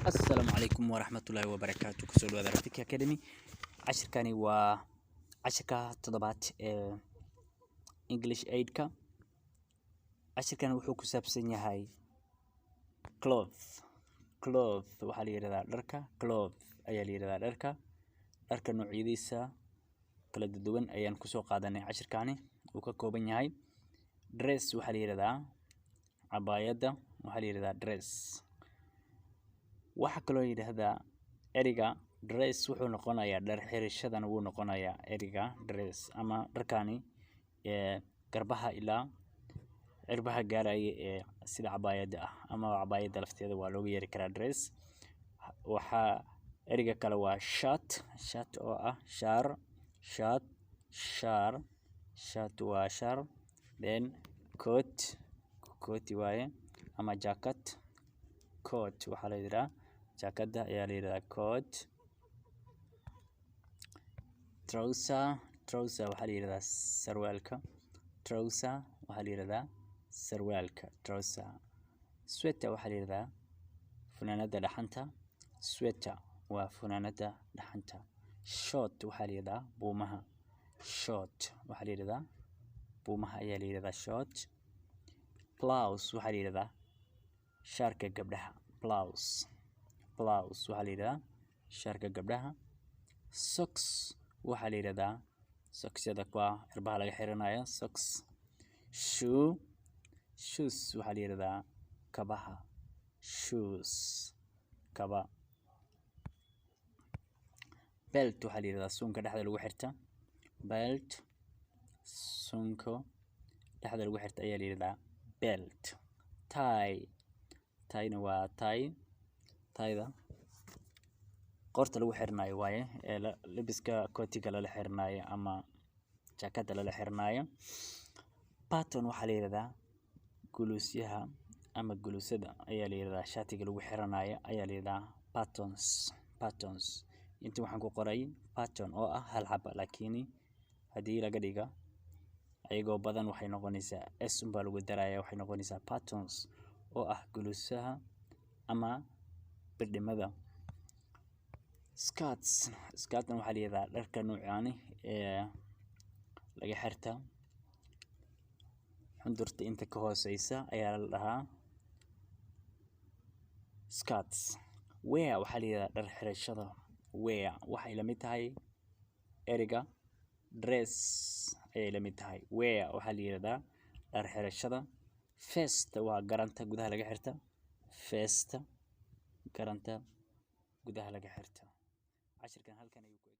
السلام عليكم ورحمة الله وبركاته. كسول وذرتك أكاديمي. عشر كاني عشركة تضبات English Aid ka. عشر كان وحوك سابسينيا هاي cloth وحالي يردا دركا cloth أيالي يردا دركا نوعيديسا kala duwan ayaan ku soo qaadanay cashirkaani uu ka kooban yahay dress waxa la yiraahdaa cabaayada waxa la yiraahdaa dress waxa kale oo yiraahdaa eriga dress wuxuu noqonayaa dhar xirashadan uu noqonayaa eriga dress ama dharkaani garbaha ilaa cirbaha gaaraya sida cabaayada ama cabaayada lafteeda waa looga yeeri karaa dress waxa eriga kale waa shirt oo ah shirt waa shar then coat waaye ama jacket coat waxa la yiraahdaa jaakada ayaa la yiraahdaa coat trouser waxa la yiraahdaa sarwaalka trouser sweater waxa la yiraahdaa funaanada dhaxanta sweater waa funaanada dhaxanta short waxa la yiraahdaa buumaha ayaa la yiraahdaa short blouse waxa la yiraahdaa sharka gabdhaha blouse waxa la yiraahdaa sharka gabdhaha socks waxa la yiraahdaa socksyada kuwa cirbaha laga xiranayo socks shoes waxa la yiraahdaa kabaha kaba belt waxa la yiraahdaa suunka dhexda lagu xirta ayaa la yiraahdaa belt tie-na waa tie-da qorta lagu xirnayo waaye labiska kootiga la xirnayo ama jaakada la xirnayo button waxa la yiraahdaa guluusyaha ama guluusada ayaa la yiraahdaa shaatiga lagu xiranayo ayaa la yiraahdaa buttons inta waxaan ku qoray button oo ah hal xaba laakiin hadii laga dhiga ayagoo badan waxay noqonaysaa s baa lagu darayaa waxay noqonaysaa buttons oo ah guluusaha ama bidhimada skirts waxa la yiraahdaa dharka noocaani laga xirta xundurta inta ka hooseysa ayaa la dhahaa skirts wear waxa la yiraahdaa dhar xirashada wear waxay la mid tahay eriga dress ay la mid tahay wear waxa la yiraahdaa dhar xirashada vest waa garanta gudaha laga xirta garanta gudaha laga xirta cashirkan halkan ayuu ku